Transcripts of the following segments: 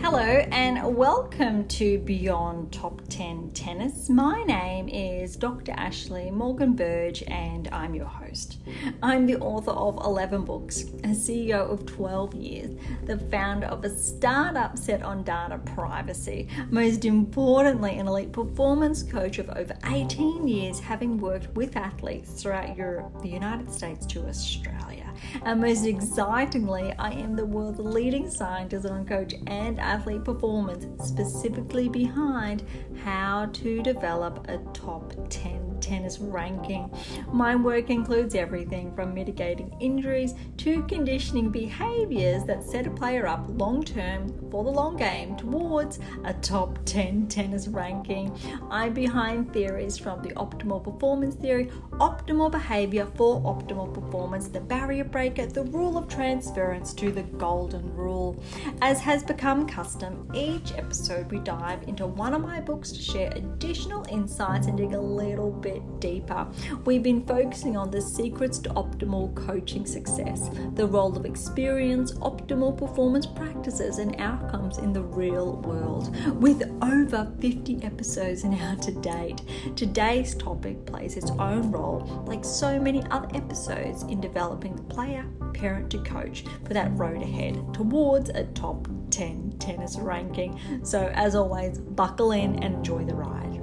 Hello and welcome to Beyond Top 10 Tennis. My name is Dr. Ashley Morgan Berge and I'm your host. I'm the author of 11 books, a CEO of 12 years, the founder of a startup set on data privacy, most importantly an elite performance coach of over 18 years, having worked with athletes throughout Europe, the United States to Australia. And most excitingly, I am the world's leading scientist on coach and athlete performance, specifically behind how to develop a top 10 tennis ranking. My work includes everything from mitigating injuries to conditioning behaviors that set a player up long-term for the long game towards a top 10 tennis ranking. I'm behind theories from the optimal performance theory, optimal behavior for optimal performance, the barrier breaker, the rule of transference to the golden rule. As has become custom, each episode we dive into one of my books to share additional insights and dig a little bit deeper. We've been focusing on the secrets to optimal coaching success, the role of experience, optimal performance practices and outcomes in the real world. With over 50 episodes now to date, today's topic plays its own role, like so many other episodes, in developing the player, parent to coach for that road ahead towards a top 10 tennis ranking. So as always, buckle in and enjoy the ride.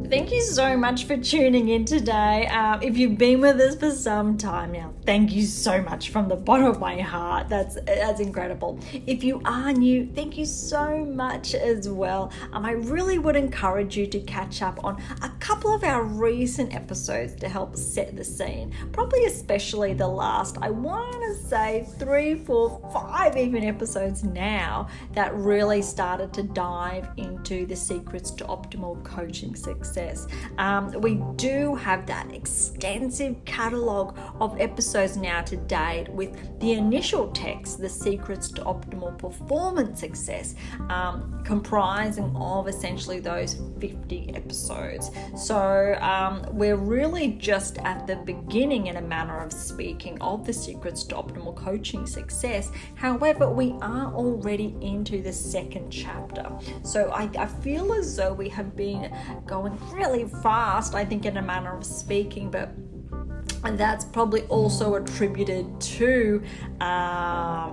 Thank you so much for tuning in today. If you've been with us for some time now, thank you so much from the bottom of my heart. That's incredible. If you are new, thank you so much as well. I really would encourage you to catch up on a couple of our recent episodes to help set the scene. Probably especially the last, I want to say 3, 4, 5 even episodes now that really started to dive into the secrets to optimal coaching success. We do have that extensive catalogue of episodes now to date, with the initial text, The Secrets to Optimal Performance Success, comprising of essentially those 50 episodes. So we're really just at the beginning, in a manner of speaking, of the secrets to optimal coaching success. However, we are already into the second chapter. So I feel as though we have been going really fast, I think, in a manner of speaking, and that's probably also attributed to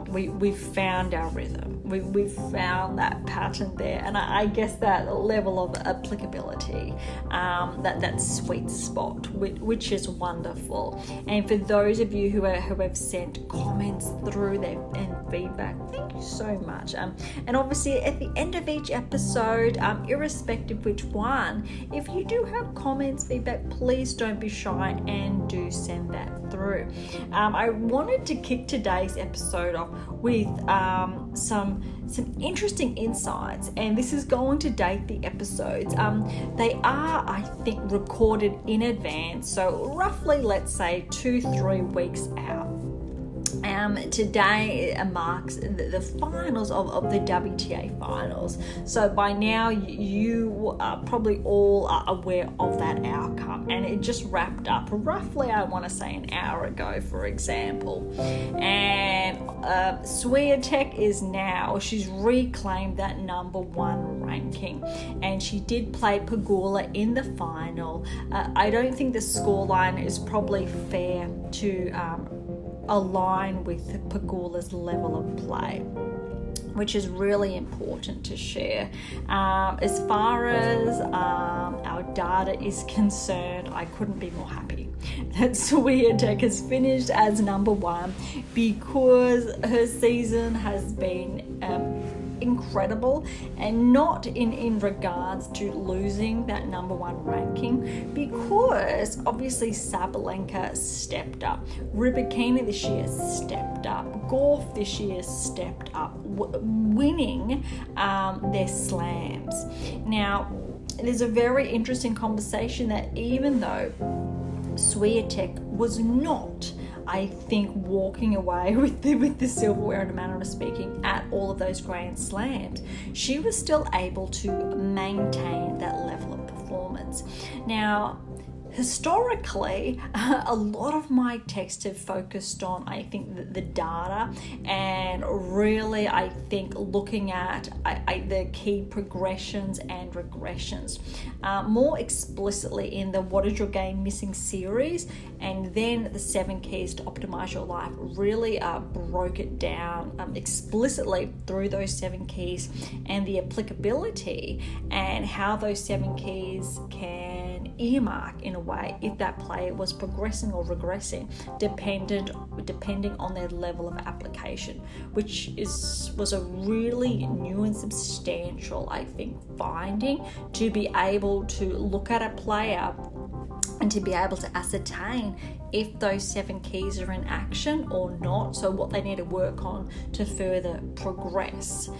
we've found our rhythm. We've found that pattern there, and I guess that level of applicability, that sweet spot, which is wonderful. And for those of you who have sent comments through there and feedback, thank you so much. And obviously at the end of each episode, irrespective which one, if you do have comments, feedback, please don't be shy and do send that through. I wanted to kick today's episode off with some interesting insights, and this is going to date the episodes. They are, I think, recorded in advance, so roughly, let's say 2-3 weeks out. Today marks the finals of the WTA finals. So by now you are probably all aware of that outcome, and it just wrapped up roughly, I want to say, an hour ago, for example. And Swiatek is now, she's reclaimed that number 1 ranking, and she did play Pegula in the final. I don't think the scoreline is probably fair to align with Pegula's level of play, which is really important to share. As far as our data is concerned, I couldn't be more happy that Swiatek has finished as number 1, because her season has been incredible, and not in regards to losing that number 1 ranking, because obviously Sabalenka stepped up, Rybakina this year stepped up, Gauff this year stepped up, winning their slams. Now, there's a very interesting conversation that even though Swiatek was not I think walking away with the silverware, in a manner of speaking, at all of those Grand Slams, she was still able to maintain that level of performance. Now, historically, a lot of my texts have focused on, I think, the data, and really, I think, looking at the key progressions and regressions, more explicitly in the What Is Your Game Missing series, and then the 7 Keys to Optimize Your Life really broke it down explicitly through those 7 keys and the applicability and how those 7 keys can earmark in a way if that player was progressing or regressing depending on their level of application, which was a really new and substantial, I think, finding, to be able to look at a player and to be able to ascertain if those 7 keys are in action or not, so what they need to work on to further progress.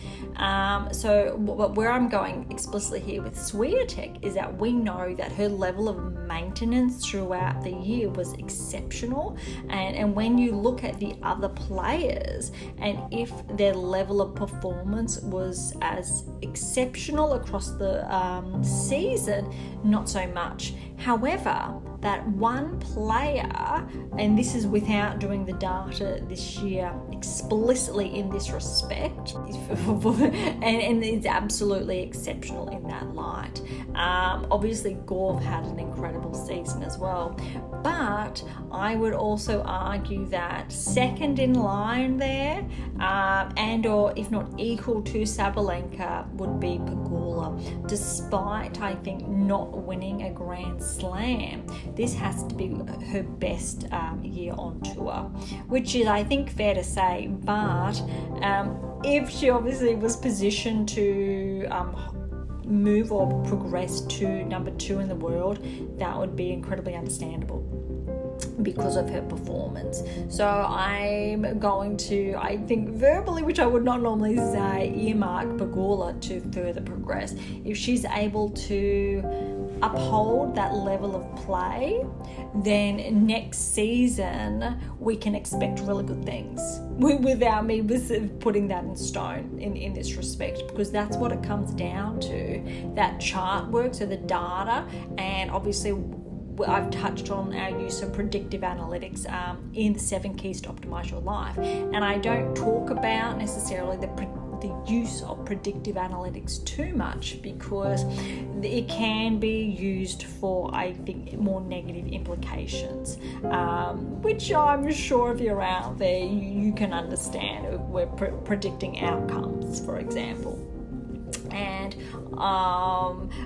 So where I'm going explicitly here with Swiatek is that we know that her level of maintenance throughout the year was exceptional, and when you look at the other players and if their level of performance was as exceptional across the season, not so much. However, that one player, and this is without doing the data this year explicitly in this respect, and it's absolutely exceptional in that light. Obviously, Gorv had an incredible season as well, but I would also argue that second in line there, and or if not equal to Sabalenka, would be Pegula. Despite, I think, not winning a Grand Slam, this has to be her best year on tour, which is, I think, fair to say. But if she obviously was positioned to move or progress to number 2 in the world, that would be incredibly understandable because of her performance. So I'm going to, I think verbally, which I would not normally say, earmark Pegula to further progress. If she's able to uphold that level of play, then next season we can expect really good things without me putting that in stone in this respect, because that's what it comes down to, that chart work, so the data, and obviously I've touched on our use of predictive analytics in the 7 Keys to Optimize Your Life, and I don't talk about necessarily the use of predictive analytics too much, because it can be used for, I think, more negative implications, which I'm sure if you're out there you can understand. We're predicting outcomes, for example. And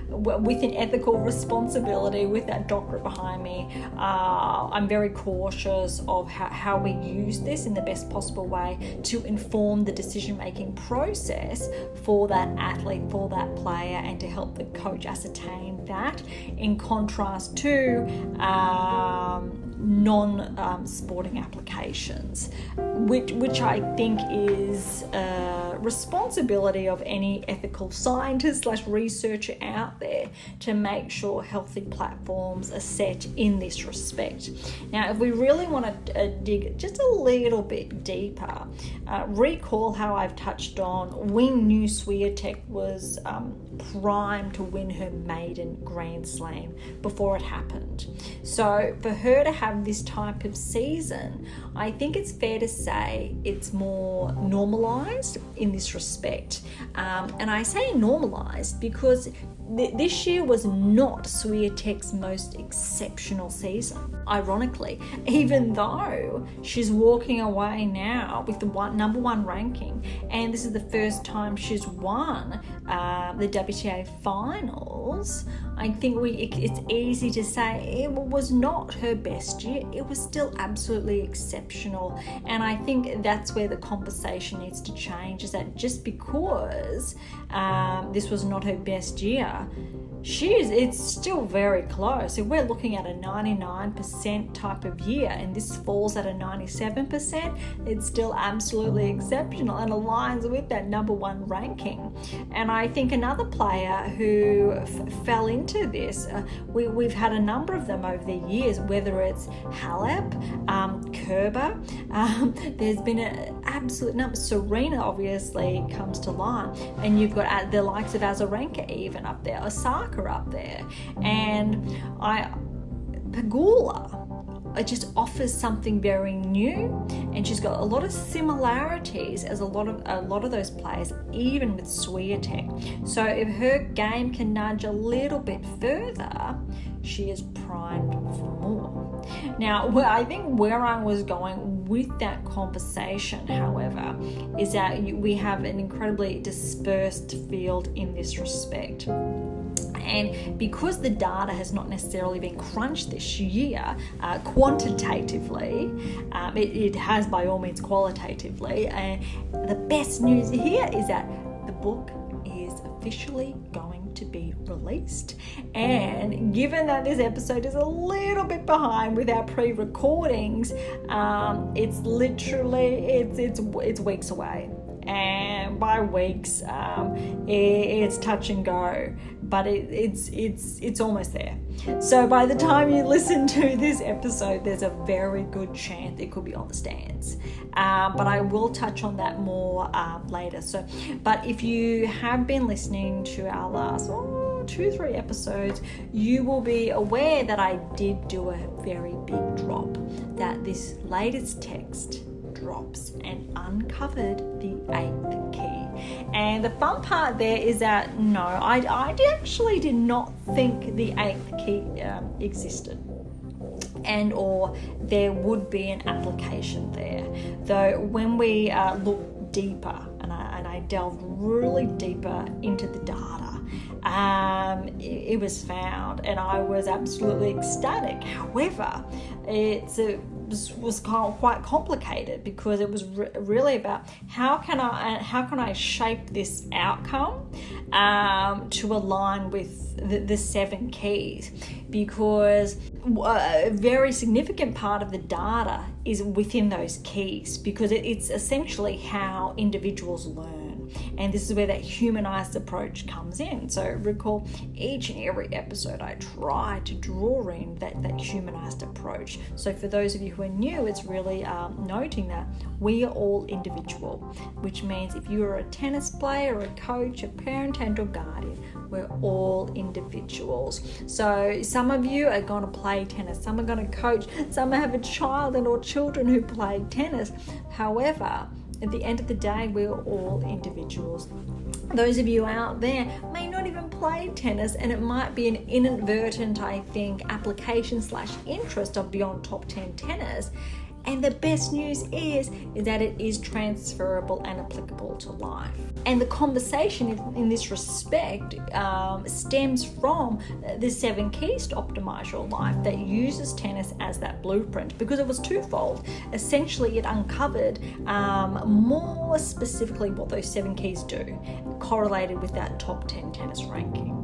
with an ethical responsibility, with that doctorate behind me, I'm very cautious of how we use this in the best possible way to inform the decision-making process for that athlete, for that player, and to help the coach ascertain that, in contrast to non-sporting applications, which I think is a responsibility of any ethical scientist / researcher out there, to make sure healthy platforms are set in this respect. Now, if we really want to dig just a little bit deeper, recall how I've touched on, we knew Swiatek was primed to win her maiden Grand Slam before it happened. So for her to have this type of season, I think it's fair to say it's more normalized in this respect. And I say normalized because this year was not Swiatek's most exceptional season, ironically, even though she's walking away now with the number 1 ranking, and this is the first time she's won the WTA finals. I think it's easy to say it was not her best year. It was still absolutely exceptional, and I think that's where the conversation needs to change, is that just because this was not her best year year, it's still very close. If we're looking at a 99% type of year and this falls at a 97%, it's still absolutely exceptional and aligns with that number one ranking. And I think another player who fell into this, we've had a number of them over the years, whether it's Halep, Kerber, there's been an absolute number. Serena obviously comes to line, and you've got the likes of Azarenka even up there, Osaka up there, and Pegula. It just offers something very new, and she's got a lot of similarities as a lot of those players, even with Swiatek. So if her game can nudge a little bit further, she is primed for more. Now, I think where I was going with that conversation, however, is that we have an incredibly dispersed field in this respect. And because the data has not necessarily been crunched this year quantitatively, it has by all means qualitatively. And the best news here is that the book is officially going to be released. And given that this episode is a little bit behind with our pre-recordings, it's literally it's weeks away. And by weeks, it's touch and go, but it's almost there. So by the time you listen to this episode, there's a very good chance it could be on the stands. But I will touch on that more later. So, but if you have been listening to our last 2-3 episodes, you will be aware that I did do a very big drop, that this latest text drops and uncovered the 8th key. And the fun part there is that no, I actually did not think the 8th key existed, and or there would be an application there. Though when we look deeper, and I delved really deeper into the data, it was found, and I was absolutely ecstatic. However, was quite complicated, because it was really about how can I shape this outcome to align with the 7 keys, because a very significant part of the data is within those keys, because it's essentially how individuals learn. And this is where that humanized approach comes in. So recall, each and every episode I try to draw in that humanized approach. So for those of you who are new, it's really noting that we are all individual, which means if you are a tennis player, a coach, a parent and or guardian, we're all individuals. So some of you are going to play tennis, some are going to coach, some have a child and or children who play tennis. However, at the end of the day, we're all individuals. Those of you out there may not even play tennis, and it might be an inadvertent, I think, application/interest of Beyond Top 10 Tennis. And the best news is that it is transferable and applicable to life. And the conversation in this respect stems from the 7 keys to optimize your life that uses tennis as that blueprint, because it was twofold. Essentially, it uncovered more specifically what those 7 keys do, correlated with that top 10 tennis ranking.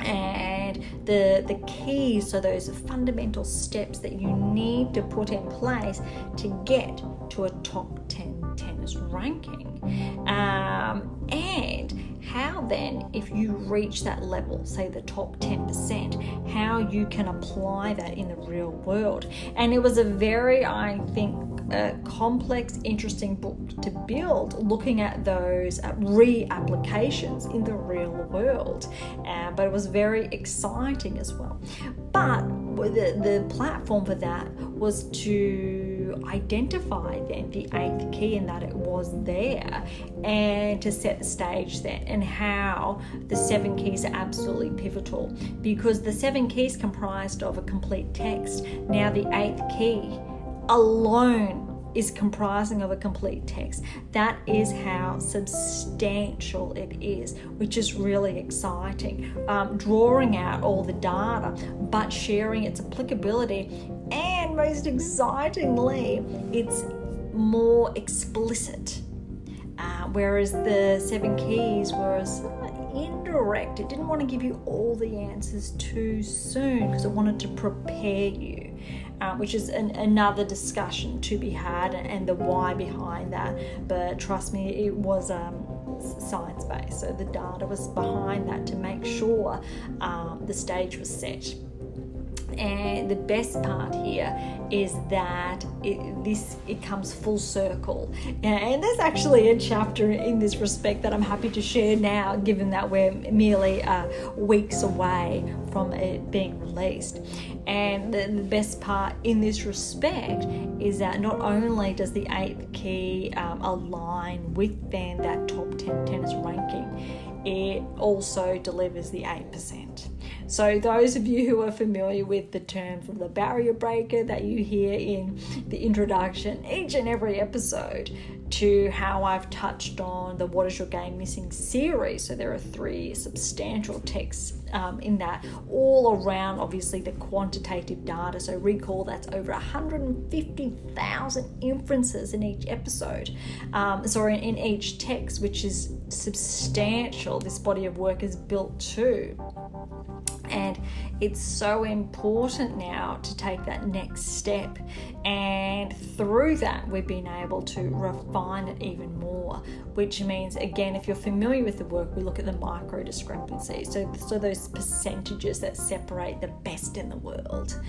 And the keys, so those fundamental steps that you need to put in place to get to a top 10 tennis ranking. And how then, if you reach that level, say the top 10%, how you can apply that in the real world. And it was a very, I think, complex, interesting book to build, looking at those re-applications in the real world. But it was very exciting as well. But the platform for that was to identify then the 8th key, and that it was there, and to set the stage then, and how the 7 keys are absolutely pivotal, because the 7 keys comprised of a complete text. Now the 8th key alone is comprising of a complete text. That is how substantial it is, which is really exciting. Drawing out all the data, but sharing its applicability, and most excitingly, it's more explicit. Whereas the 7 keys was, indirect. It didn't want to give you all the answers too soon because it wanted to prepare you, which is another discussion to be had, and the why behind that. But trust me, it was science-based, so the data was behind that to make sure the stage was set. And the best part here is that it comes full circle. And there's actually a chapter in this respect that I'm happy to share now, given that we're merely weeks away from it being released. And the best part in this respect is that not only does the 8th key align with then that top 10 tennis ranking, it also delivers the 8%. So those of you who are familiar with the term from the barrier breaker that you hear in the introduction each and every episode, to how I've touched on the What Is Your Game Missing series. So there are 3 substantial texts in that, all around obviously the quantitative data. So recall that's over 150,000 inferences in each episode, in each text, which is substantial. This body of work is built to. And it's so important now to take that next step, and through that we've been able to refine it even more, which means, again, if you're familiar with the work, we look at the micro discrepancies, so those percentages that separate the best in the world,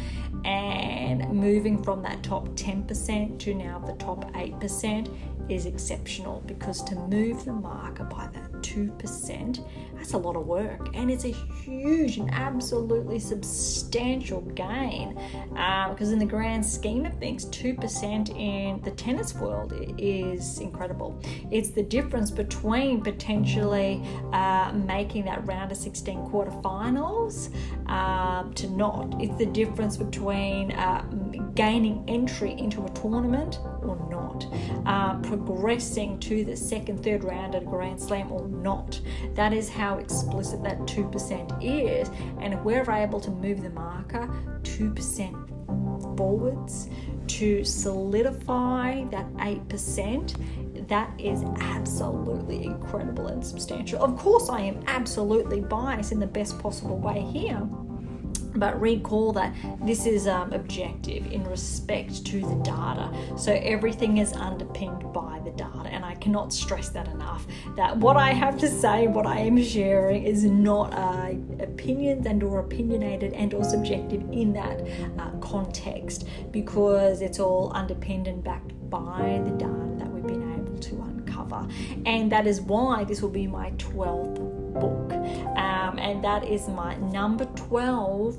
and moving from that top 10% to now the top 8% is exceptional, because to move the marker by that 2%, that's a lot of work, and it's a huge and absolutely substantial gain, because in the grand scheme of things, 2% in the tennis world is incredible. It's the difference between potentially making that round of 16 quarterfinals to not. It's the difference between gaining entry into a tournament or not, progressing to the 2nd, 3rd round at a Grand Slam or not. That is how explicit that 2% is. And if we're able to move the marker 2% forwards to solidify that 8%, that is absolutely incredible and substantial. Of course, I am absolutely biased in the best possible way here, but recall that this is objective in respect to the data. So everything is underpinned by the data, and I cannot stress that enough, that what I have to say, what I am sharing, is not opinions and or opinionated and or subjective in that context, because it's all underpinned and backed by the data that we've been able to uncover. And that is why this will be my 12th book, and that is my number 12,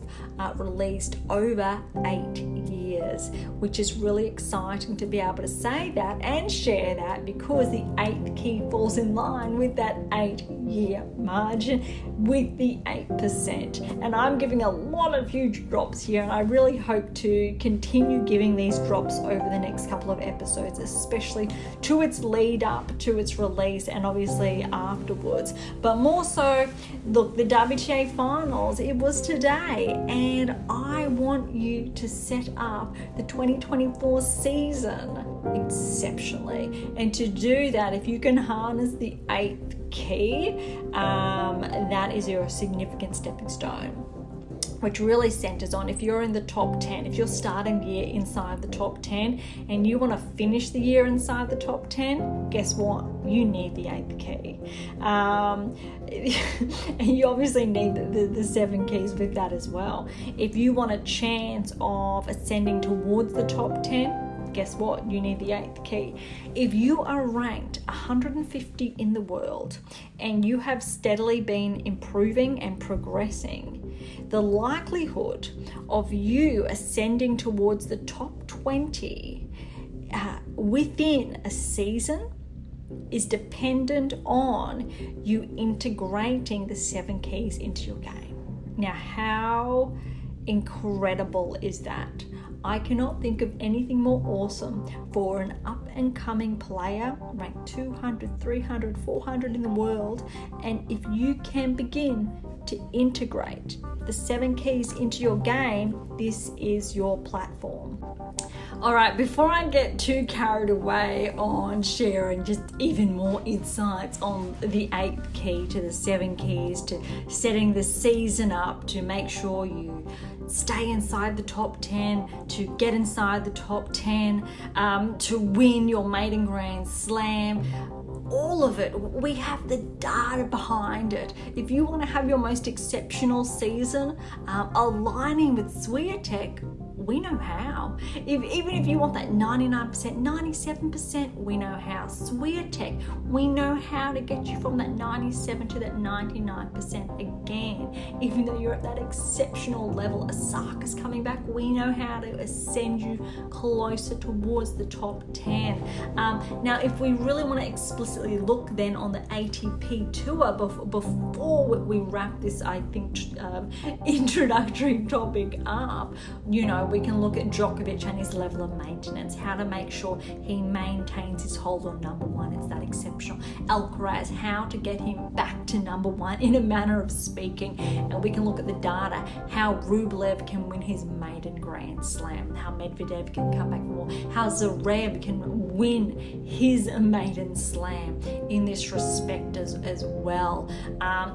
released over 8 years, which is really exciting to be able to say that and share that, because the 8th key falls in line with that 8-year margin with the 8%. And I'm giving a lot of huge drops here, and I really hope to continue giving these drops over the next couple of episodes, especially to its lead up to its release and obviously afterwards. But more so, look, the WTA finals, it was today, and I want you to set up the 2024 season exceptionally. And to do that, if you can harness the 8th key, that is your significant stepping stone, which really centers on, if you're in the top 10, if you're starting the year inside the top 10 and you want to finish the year inside the top 10, guess what? You need the 8th key. And you obviously need the 7 keys with that as well. If you want a chance of ascending towards the top 10, guess what? You need the 8th key. If you are ranked 150 in the world and you have steadily been improving and progressing, the likelihood of you ascending towards the top 20 within a season is dependent on you integrating the 7 keys into your game. Now, how incredible is that? I cannot think of anything more awesome for an up-and-coming player ranked 200, 300, 400 in the world, and if you can begin to integrate the 7 keys into your game, this is your platform. All right, before I get too carried away on sharing just even more insights on the 8th key to the 7 keys to setting the season up to make sure you stay inside the top 10, to get inside the top 10, to win your maiden Grand Slam, all of it, we have the data behind it. If you want to have your most exceptional season, aligning with Swiatek, we know how. Even if you want that 99%, 97%, we know how. Swiatek, we know how to get you from that 97 to that 99% again. Even though you're at that exceptional level, Osaka's coming back, we know how to ascend you closer towards the top 10. Now, if we really want to explicitly look then on the ATP tour before we wrap this, I think, introductory topic up, we can look at Djokovic and his level of maintenance, how to make sure he maintains his hold on number 1. It's that exceptional. Alcaraz, how to get him back to number 1 in a manner of speaking. And we can look at the data, how Rublev can win his maiden Grand Slam, how Medvedev can come back more, how Zverev can win his maiden slam in this respect as well.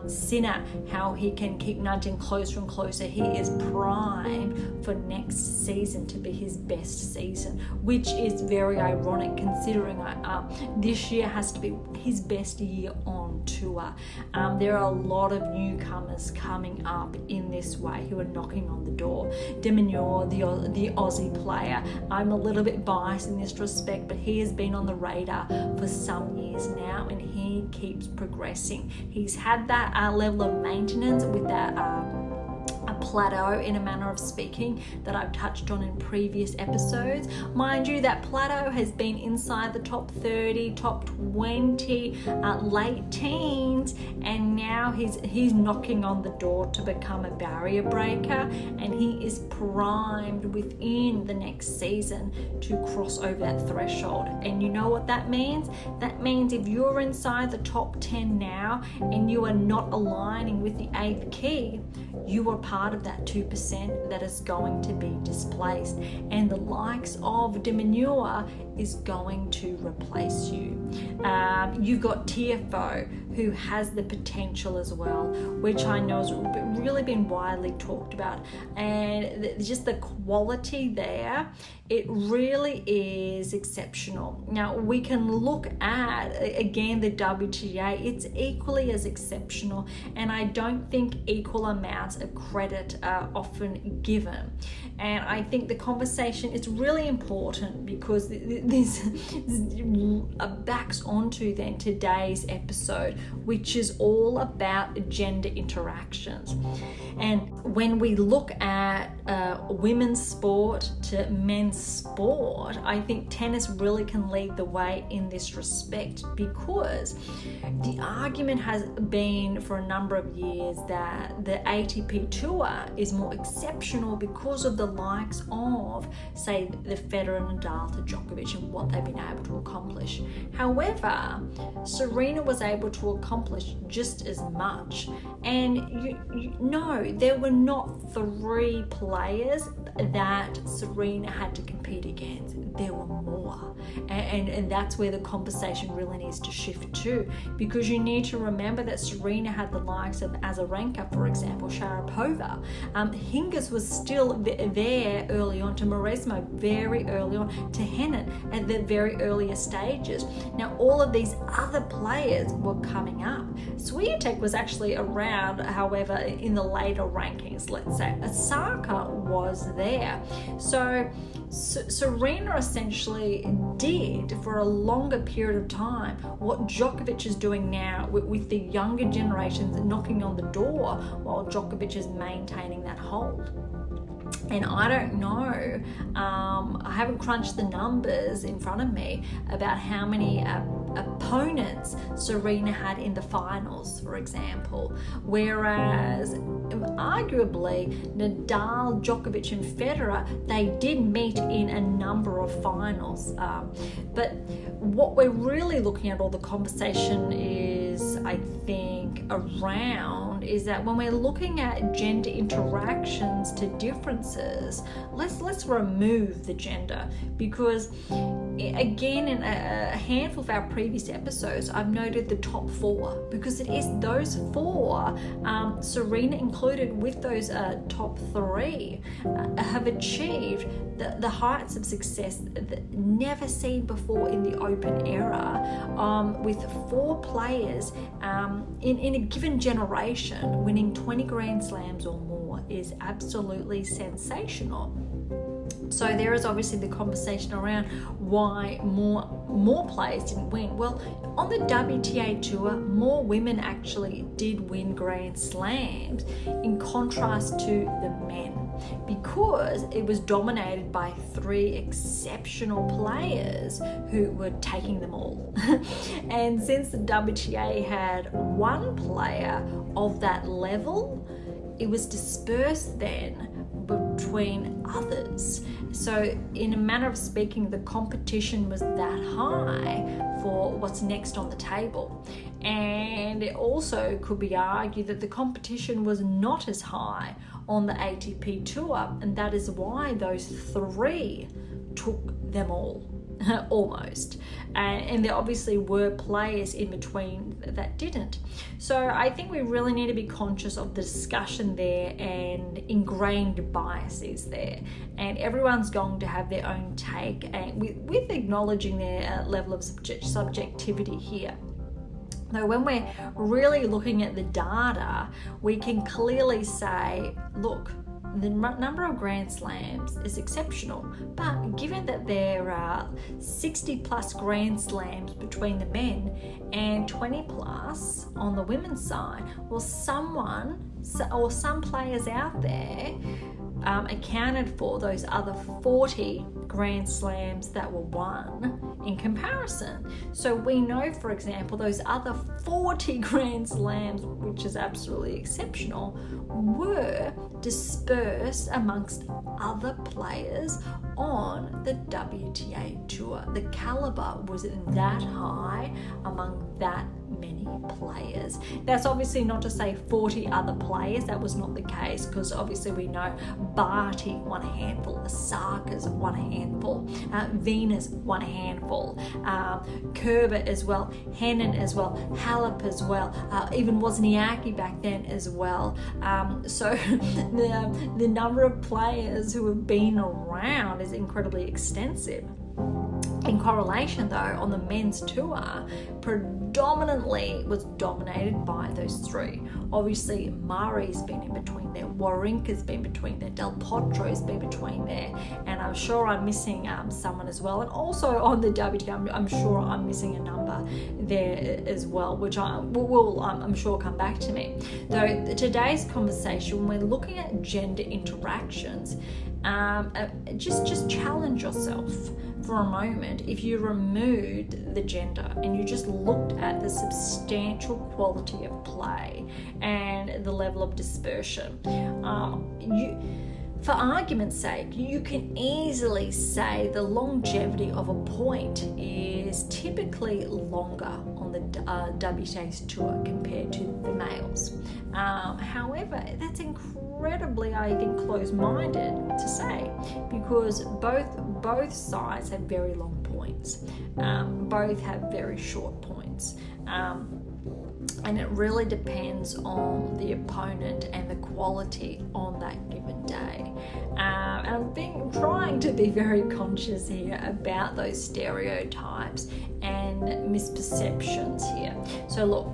Sinner, how he can keep nudging closer and closer. He is primed for next season to be his best season, which is very ironic considering this year has to be his best year on tour. There are a lot of newcomers coming up in this way who are knocking on the door. De Minaur, the Aussie player, I'm a little bit biased in this respect, but he has been on the radar for some years now and he keeps progressing. He's had that level of maintenance with that a plateau in a manner of speaking that I've touched on in previous episodes. Mind you, that plateau has been inside the top 30, top 20, late teens, and now he's knocking on the door to become a barrier breaker, and he is primed within the next season to cross over that threshold. And you know what that means? That means if you're inside the top 10 now and you are not aligning with the 8th key, you are part of that 2% that is going to be displaced, and the likes of De Minaur is going to replace you. You've got TFO, who has the potential as well, which I know has really been widely talked about, and just the quality there, it really is exceptional. Now we can look at again the WTA, it's equally as exceptional, and I don't think equal amounts of credit are often given. And I think the conversation is really important because this backs onto then today's episode, which is all about gender interactions. And when we look at women's sport to men's sport, I think tennis really can lead the way in this respect, because the argument has been for a number of years that the ATP tour is more exceptional because of the likes of, say, the Federer, Nadal to Djokovic and what they've been able to accomplish. However, Serena was able to accomplish just as much. And there were not 3 players that Serena had to compete against. There were more. And that's where the conversation really needs to shift to, because you need to remember that Serena had the likes of Azarenka, for example, Sharapova. Hingis was still there early on, to Mauresmo very early on, to Henin at the very earliest stages. Now, all of these other players were coming up. Swiatek was actually around, however, in the later rankings, let's say. Osaka was there. So Serena essentially did, for a longer period of time, what Djokovic is doing now with the younger generations knocking on the door, while Djokovic is maintaining that hold. And I don't know, I haven't crunched the numbers in front of me about how many opponents Serena had in the finals, for example, whereas arguably Nadal, Djokovic and Federer, they did meet in a number of finals. But what we're really looking at, all the conversation is, I think, around is that when we're looking at gender interactions to differences, let's remove the gender, because again, in a handful of our previous episodes, I've noted the top four, because it is those four, Serena included with those top three, have achieved the heights of success that never seen before in the Open era, with four players in a given generation winning 20 Grand Slams or more is absolutely sensational. So there is obviously the conversation around why more players didn't win. Well, on the WTA Tour, more women actually did win Grand Slams in contrast to the men, because it was dominated by three exceptional players who were taking them all. And since the WTA had one player of that level, it was dispersed then between others. So in a manner of speaking, the competition was that high for what's next on the table. And it also could be argued that the competition was not as high on the ATP Tour, and that is why those three took them all. Almost. And there obviously were players in between that didn't. So I think we really need to be conscious of the discussion there and ingrained biases there. And everyone's going to have their own take, and with acknowledging their level of subjectivity here. Though when we're really looking at the data, we can clearly say, look, the number of Grand Slams is exceptional, but given that there are 60 plus Grand Slams between the men and 20 plus on the women's side, well, some players out there accounted for those other 40 Grand Slams that were won in comparison. So we know, for example, those other 40 Grand Slams, which is absolutely exceptional, were dispersed amongst other players on the WTA Tour. The caliber was that high among that many players. That's obviously not to say 40 other players. That was not the case, because obviously we know Barty won a handful, Osaka's won a handful, Venus won a handful, Kerber as well, Henin as well, Halep as well, even Wozniacki back then as well. So the number of players who have been around is incredibly extensive. In correlation, though, on the men's tour, predominantly was dominated by those three. Obviously, Murray's been in between there, Wawrinka's been between there, Del Potro's been between there, and I'm sure I'm missing someone as well. And also on the WTA, I'm sure I'm missing a number there as well, which I'm sure come back to me. Though today's conversation, when we're looking at gender interactions, just challenge yourself for a moment. If you removed the gender and you just looked at the substantial quality of play and the level of dispersion, for argument's sake, you can easily say the longevity of a point is typically longer on the WTA's tour compared to the males. However, that's incredibly, I think, close-minded to say, because both sides have very long points. Both have very short points. And it really depends on the opponent and the quality on that given day. And I'm trying to be very conscious here about those stereotypes and misperceptions here. So look,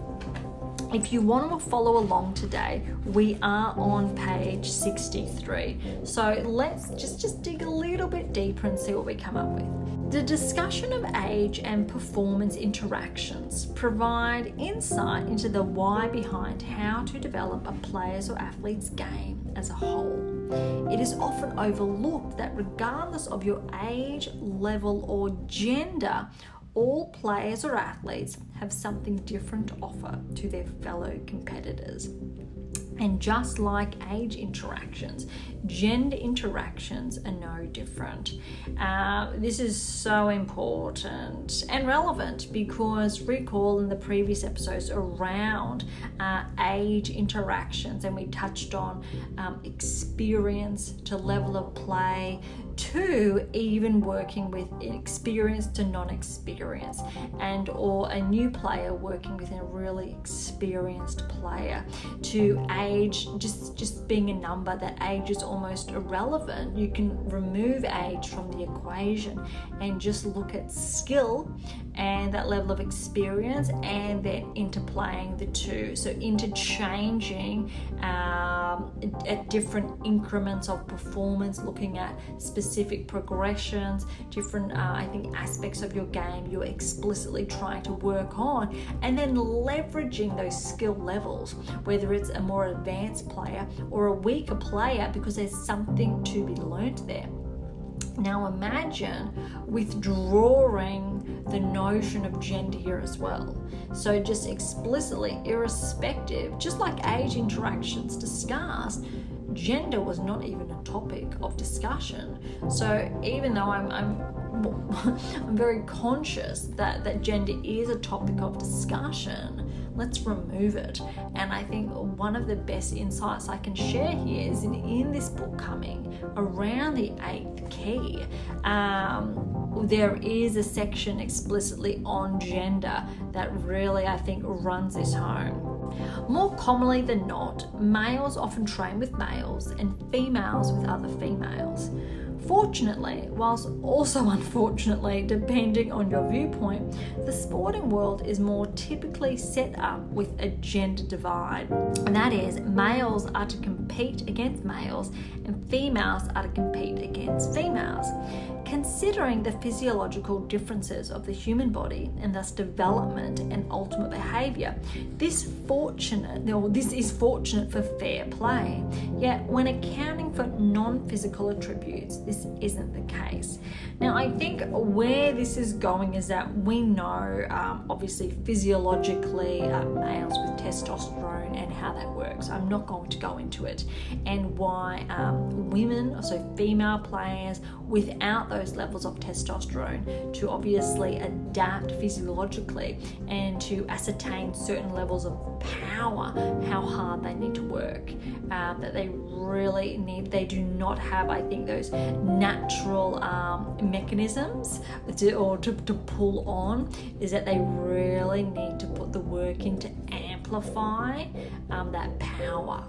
if you want to follow along today, we are on page 63. So let's just dig a little bit deeper and see what we come up with. The discussion of age and performance interactions provide insight into the why behind how to develop a player's or athlete's game as a whole. It is often overlooked that regardless of your age, level, or gender, all players or athletes have something different to offer to their fellow competitors. And just like age interactions, gender interactions are no different. This is so important and relevant because recall in the previous episodes around age interactions, and we touched on experience to level of play to even working with experienced to non-experienced, and or a new player working with a really experienced player, to age just being a number, that age is almost irrelevant. You can remove age from the equation and just look at skill and that level of experience, and then interplaying the two, so interchanging at different increments of performance, looking at specific progressions, different I think aspects of your game you're explicitly trying to work on, and then leveraging those skill levels, whether it's a more advanced player or a weaker player, because there's something to be learnt there. Now imagine withdrawing the notion of gender here as well. So just explicitly, irrespective, just like age interactions discussed, gender was not even a topic of discussion. So even though I'm very conscious that gender is a topic of discussion, let's remove it. And I think one of the best insights I can share here is in this book coming around the 8th key, there is a section explicitly on gender that really, I think, runs this home. More commonly than not, males often train with males and females with other females. Fortunately, whilst also unfortunately, depending on your viewpoint, the sporting world is more typically set up with a gender divide. And that is, males are to compete against males and females are to compete against females. Considering the physiological differences of the human body and thus development and ultimate behaviour, this is fortunate for fair play. Yet when accounting for non-physical attributes, this isn't the case. Now I think where this is going is that we know obviously physiologically males with testosterone and how that works. I'm not going to go into it, and why women, so female players without those levels of testosterone, to obviously adapt physiologically and to ascertain certain levels of power, how hard they need to work, that they really need. They do not have, I think, those natural mechanisms to pull on, is that they really need to put the work in to amplify that power.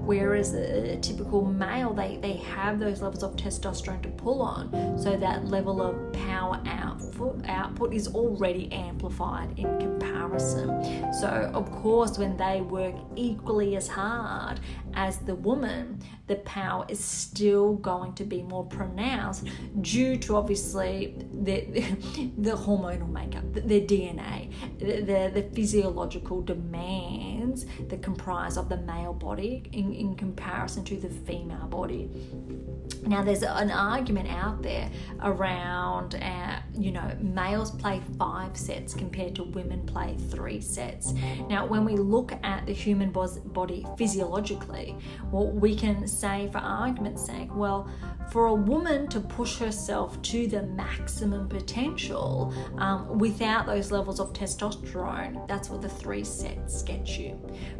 Whereas a typical male, they have those levels of testosterone to pull on, so that level of power output is already amplified in comparison. So of course, when they work equally as hard as the woman, the power is still going to be more pronounced due to obviously the hormonal makeup, their DNA, the physiological demands that comprise of the male body in comparison to the female body. Now there's an argument out there around, males play 5 sets compared to women play 3 sets. Now when we look at the human body physiologically, well, we can say, for argument's sake, well, for a woman to push herself to the maximum potential without those levels of testosterone, that's what the 3 sets get you.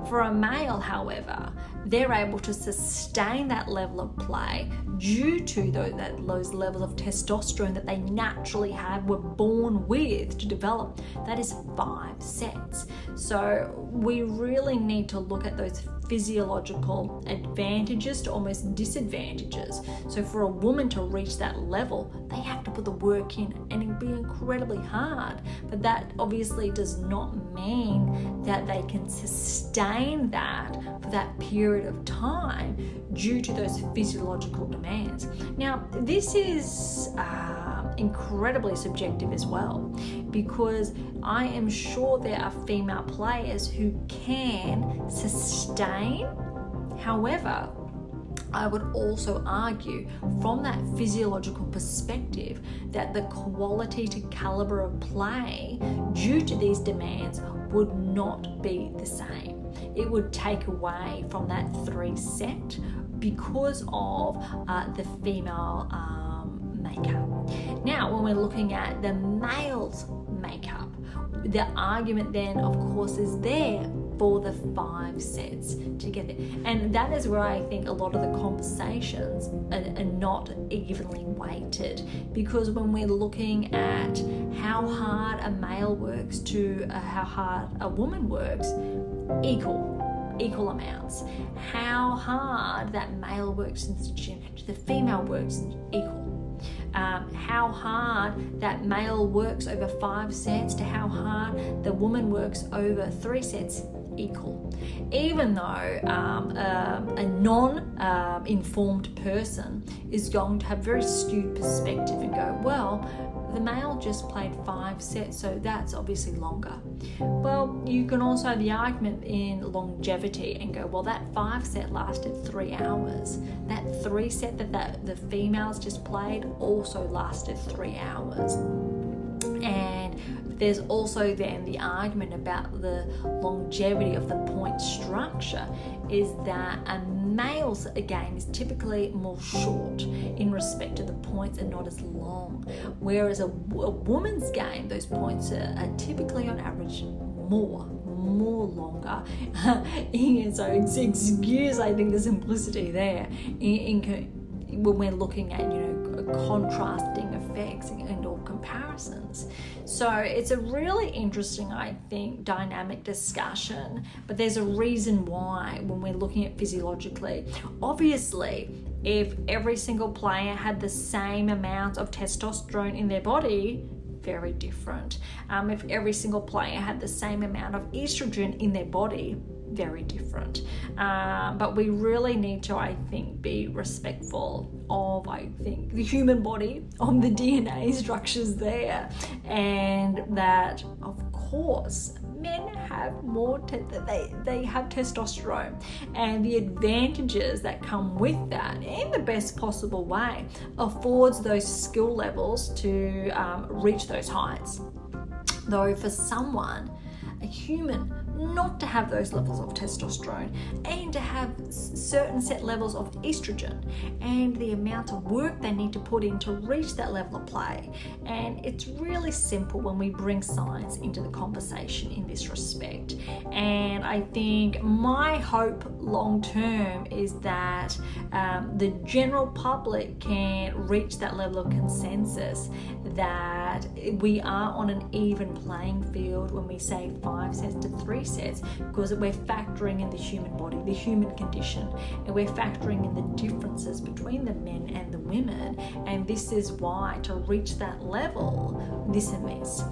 For a male, however, they're able to sustain that level of play due to those levels of testosterone that they naturally were born with to develop. That is 5 sets. So we really need to look at those physiological advantages to almost disadvantages. So for a woman to reach that level, they have to put the work in, and it'd be incredibly hard. But that obviously does not mean that they can sustain that for that period of time due to those physiological demands. Now, this is incredibly subjective as well, because I am sure there are female players who can sustain. However, I would also argue from that physiological perspective that the quality to caliber of play due to these demands would not be the same. It would take away from that 3 set because of the female makeup. Now, when we're looking at the male's makeup, the argument then, of course, is there for the 5 sets together. And that is where I think a lot of the conversations are not evenly weighted, because when we're looking at how hard a male works to how hard a woman works, equal amounts. How hard that male works in the gym to the female works equal. How hard that male works over 5 sets to how hard the woman works over 3 sets equal. Even though a non-informed person is going to have very skewed perspective and go, well, the male just played 5 sets, so that's obviously longer. Well, you can also have the argument in longevity and go, well, that 5 set lasted 3 hours. That 3 set that the females just played also lasted 3 hours. And there's also then the argument about the longevity of the point structure, is that a male's game is typically more short in respect to the points and not as long, whereas a woman's game, those points are typically on average more longer. So excuse, I think, the simplicity there when we're looking at, contrasting effects and or comparisons. So it's a really interesting, I think, dynamic discussion, but there's a reason why when we're looking at physiologically. Obviously, if every single player had the same amount of testosterone in their body, very different. If every single player had the same amount of estrogen in their body, very different. But we really need to, I think, be respectful of, I think, the human body, of the DNA structures there, and that, of course, men have more, they have testosterone, and the advantages that come with that in the best possible way affords those skill levels to reach those heights. Though for someone, a human, not to have those levels of testosterone and to have certain set levels of estrogen and the amount of work they need to put in to reach that level of play. And it's really simple when we bring science into the conversation in this respect. And I think my hope long term is that the general public can reach that level of consensus that we are on an even playing field when we say 5 sets to 3 sets, because we're factoring in the human body, the human condition, and we're factoring in the differences between the men and the women. And this is why, to reach that level, this and this.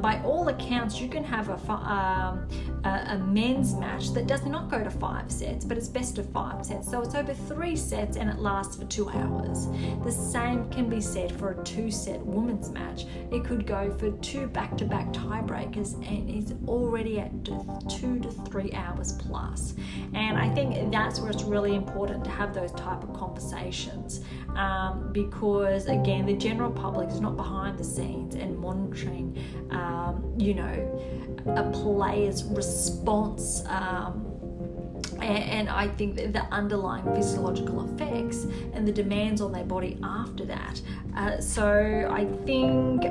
By all accounts, you can have a men's match that does not go to 5 sets, but it's best of 5 sets. So it's over 3 sets and it lasts for 2 hours. The same can be said for a 2-set women's match. It could go for 2 back-to-back tiebreakers and it's already at 2 to 3 hours plus. And I think that's where it's really important to have those type of conversations, because again, the general public is not behind the scenes and monitoring a player's response, and I think that the underlying physiological effects and the demands on their body after that. So I think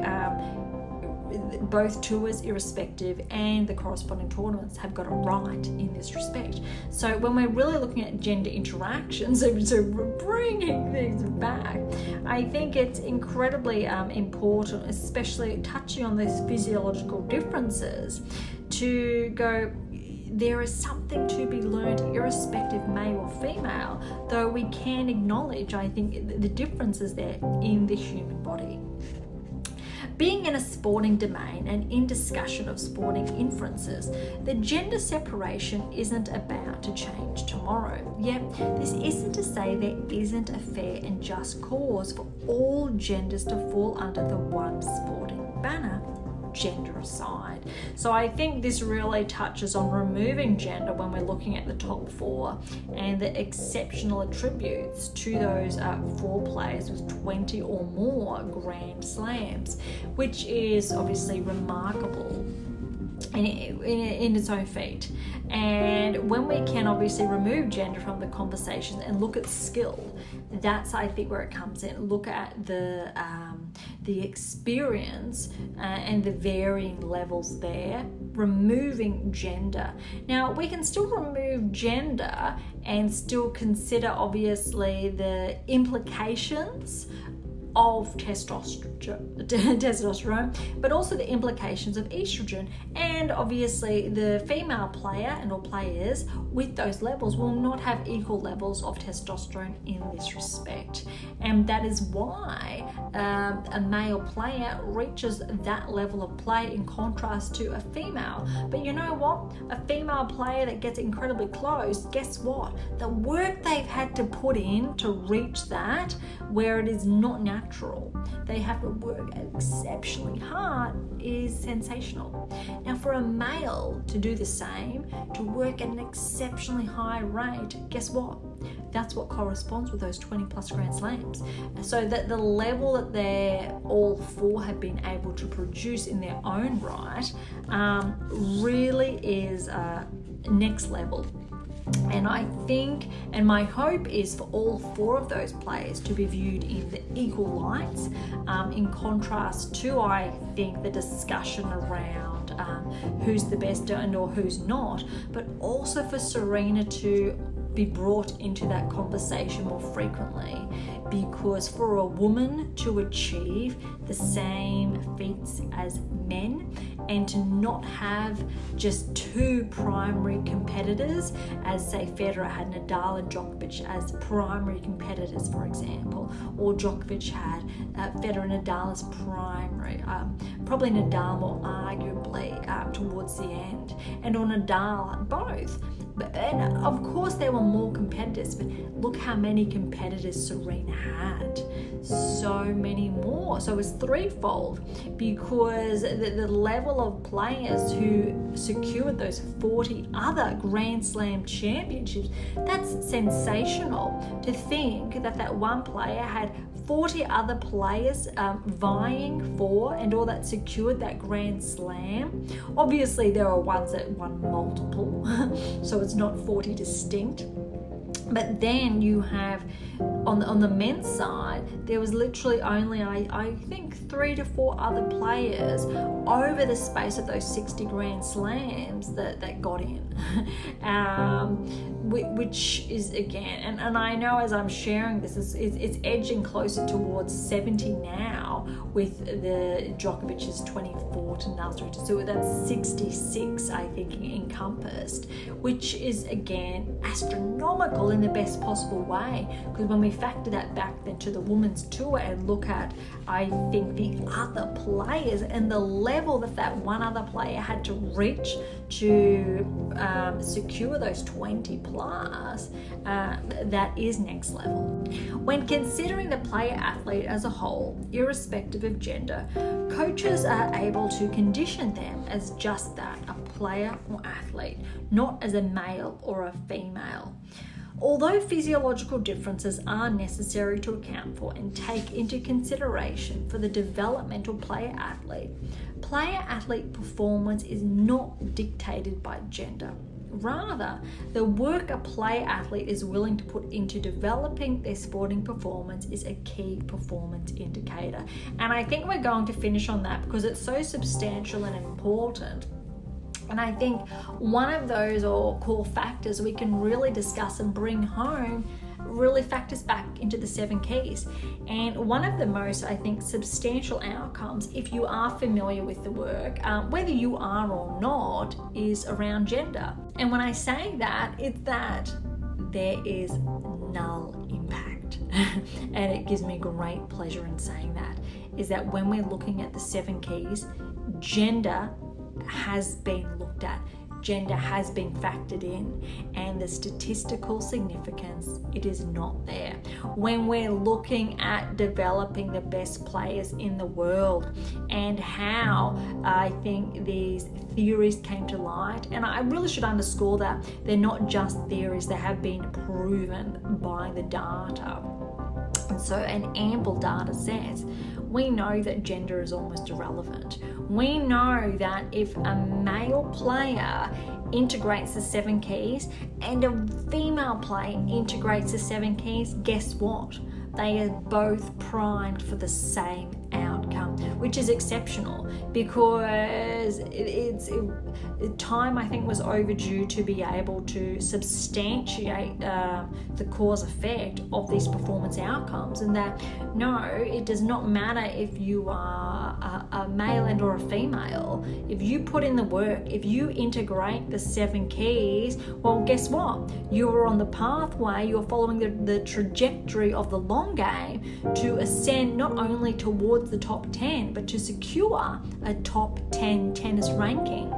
both tours, irrespective, and the corresponding tournaments have got it right in this respect. So when we're really looking at gender interactions, so bringing things back, I think it's incredibly important, especially touching on those physiological differences, to go, there is something to be learned irrespective male or female, though we can acknowledge, I think, the differences there in the human body. Being in a sporting domain and in discussion of sporting inferences, the gender separation isn't about to change tomorrow. Yet, this isn't to say there isn't a fair and just cause for all genders to fall under the one sporting banner. gender aside. So I think this really touches on removing gender when we're looking at the top 4 and the exceptional attributes to those 4 players with 20 or more Grand Slams, which is obviously remarkable in its own feat. And when we can obviously remove gender from the conversation and look at skill, that's I think where it comes in. Look at the experience and the varying levels there, removing gender. Now we can still remove gender and still consider obviously the implications of testosterone, but also the implications of estrogen. And obviously the female player and or players with those levels will not have equal levels of testosterone in this respect. And that is why a male player reaches that level of play in contrast to a female. But you know what? A female player that gets incredibly close, guess what? The work they've had to put in to reach that, where it is not natural, they have to work exceptionally hard, is sensational. Now for a male to do the same, to work at an exceptionally high rate, guess what? That's what corresponds with those 20 plus Grand Slams. So that the level that they're all 4 have been able to produce in their own right really is next level. And I think, and my hope is for all 4 of those players to be viewed in the equal lights, in contrast to, I think, the discussion around who's the best and or who's not, but also for Serena to be brought into that conversation more frequently, because for a woman to achieve the same feats as men and to not have just 2 primary competitors, as say Federer had Nadal and Djokovic as primary competitors, for example, or Djokovic had Federer and Nadal as primary, probably Nadal more arguably towards the end, and or Nadal both. And of course there were more competitors, but look how many competitors Serena had. So many more. So it's threefold, because the level of players who secured those 40 other Grand Slam championships, that's sensational. To think that one player had 40 other players vying for and all that secured that Grand Slam. Obviously there are ones that won multiple, so it's not 40 distinct. But then you have, on the men's side, there was literally only, I think, 3 to 4 other players over the space of those 60 Grand Slams that got in. Which is, again, and I know as I'm sharing this, it's edging closer towards 70 now, with the Djokovic's 24 to Nasrid. So that's 66, I think, encompassed, which is, again, astronomical in the best possible way. Because when we factor that back then to the women's tour and look at, I think, the other players and the level that one other player had to reach to secure those 20 plus, that is next level. When considering the player athlete as a whole, irrespective of gender, coaches are able to condition them as just that, a player or athlete, not as a male or a female. Although physiological differences are necessary to account for and take into consideration for the developmental player-athlete performance is not dictated by gender. Rather, the work a player-athlete is willing to put into developing their sporting performance is a key performance indicator. And I think we're going to finish on that because it's so substantial and important. And I think one of those or core factors we can really discuss and bring home really factors back into the 7 keys. And one of the most, I think, substantial outcomes, if you are familiar with the work, whether you are or not, is around gender. And when I say that, it's that there is null impact. And it gives me great pleasure in saying that, is that when we're looking at the 7 keys, gender has been looked at gender has been factored in, and the statistical significance, it is not there. When we're looking at developing the best players in the world and how I think these theories came to light, and I really should underscore that they're not just theories, they have been proven by the data. And so an ample data says we know that gender is almost irrelevant. We know that if a male player integrates the 7 keys and a female player integrates the 7 keys, guess what? They are both primed for the same outcome, which is exceptional, because time, I think, was overdue to be able to substantiate the cause effect of these performance outcomes, and that no, it does not matter if you are a male and or a female. If you put in the work, if you integrate the 7 keys, well, guess what? You're on the pathway, you're following the trajectory of the long game to ascend not only towards the top 10, but to secure a top 10 tennis ranking.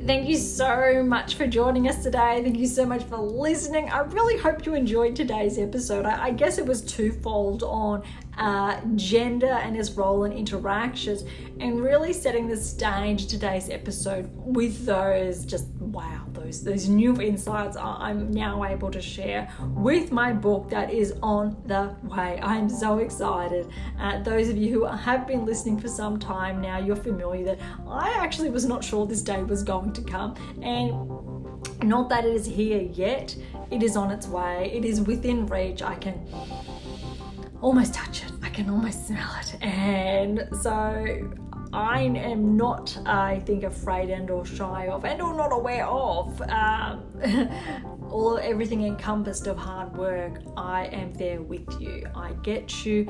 Thank you so much for joining us today. Thank you so much for listening. I really hope you enjoyed today's episode. I guess it was twofold on gender and its role in interactions, and really setting the stage today's episode with those those new insights I'm now able to share with my book that is on the way. I'm so excited. Those of you who have been listening for some time now, you're familiar that I actually was not sure this day was going to come, and not that it is here yet. It is on its way. It is within reach. I can almost touch it. I can almost smell it. And so I am not, I think, afraid and or shy of and or not aware of everything encompassed of hard work. I am there with you. I get you,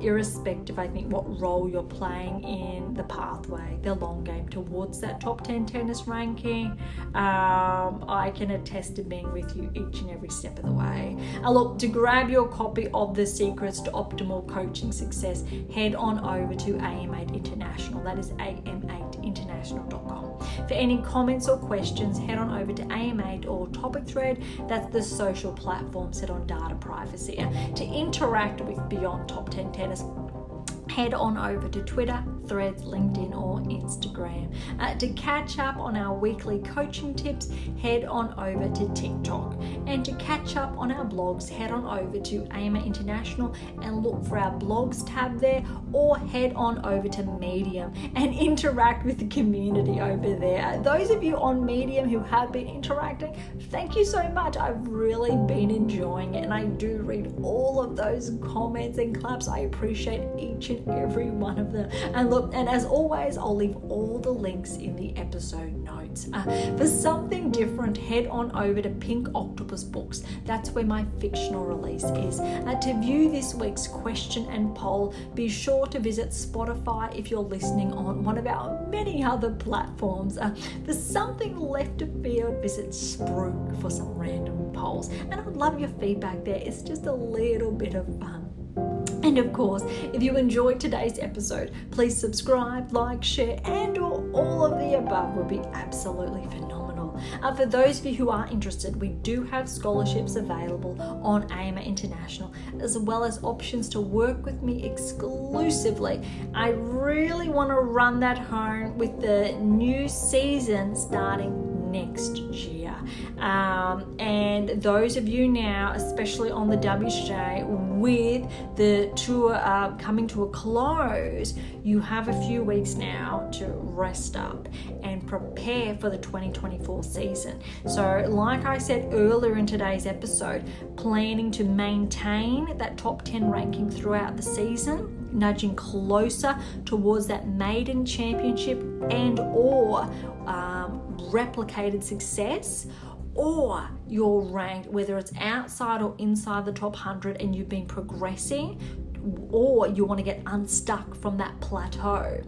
irrespective, I think, what role you're playing in the pathway, the long game towards that top 10 tennis ranking. I can attest to being with you each and every step of the way. Look, to grab your copy of The Secrets to Optimal Coaching Success, head on over to AM8 International. That is am8international.com. For any comments or questions, head on over to AM8 or Topic Thread. That's the social platform set on data privacy. To interact with Beyond Top 10 Tennis, head on over to Twitter, Threads, LinkedIn or Instagram. To catch up on our weekly coaching tips, head on over to TikTok. And to catch up on our blogs, head on over to AMA International and look for our blogs tab there, or head on over to Medium and interact with the community over there. Those of you on Medium who have been interacting, thank you so much. I've really been enjoying it, and I do read all of those comments and claps. I appreciate each and every one of them. And as always, I'll leave all the links in the episode notes. For something different, head on over to Pink Octopus Books. That's where my fictional release is. To view this week's question and poll, be sure to visit Spotify if you're listening on one of our many other platforms. For something left of field, visit Spruik for some random polls. And I'd love your feedback there. It's just a little bit of fun. And of course, if you enjoyed today's episode, please subscribe, like, share, and or all of the above would be absolutely phenomenal. For those of you who are interested, we do have scholarships available on AMA International, as well as options to work with me exclusively. I really want to run that home with the new season starting next year. And those of you now, especially on the WSJ, with the tour coming to a close, you have a few weeks now to rest up and prepare for the 2024 season. So like I said earlier in today's episode, planning to maintain that top 10 ranking throughout the season, nudging closer towards that maiden championship and or replicated success, or you're ranked, whether it's outside or inside the top 100 and you've been progressing, or you want to get unstuck from that plateau.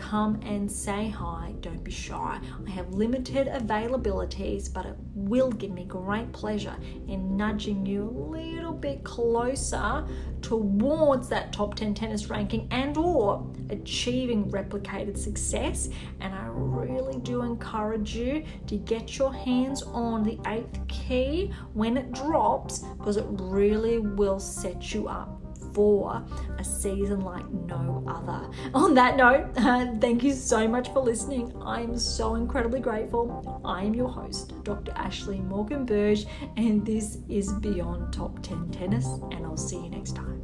come and say hi. Don't be shy. I have limited availabilities, but it will give me great pleasure in nudging you a little bit closer towards that top 10 tennis ranking and or achieving replicated success. And I really do encourage you to get your hands on the 8th key when it drops, because it really will set you up for a season like no other. On that note, thank you so much for listening. I'm so incredibly grateful. I am your host, Dr. Ashley Morgan Berge, and this is Beyond Top 10 Tennis, and I'll see you next time.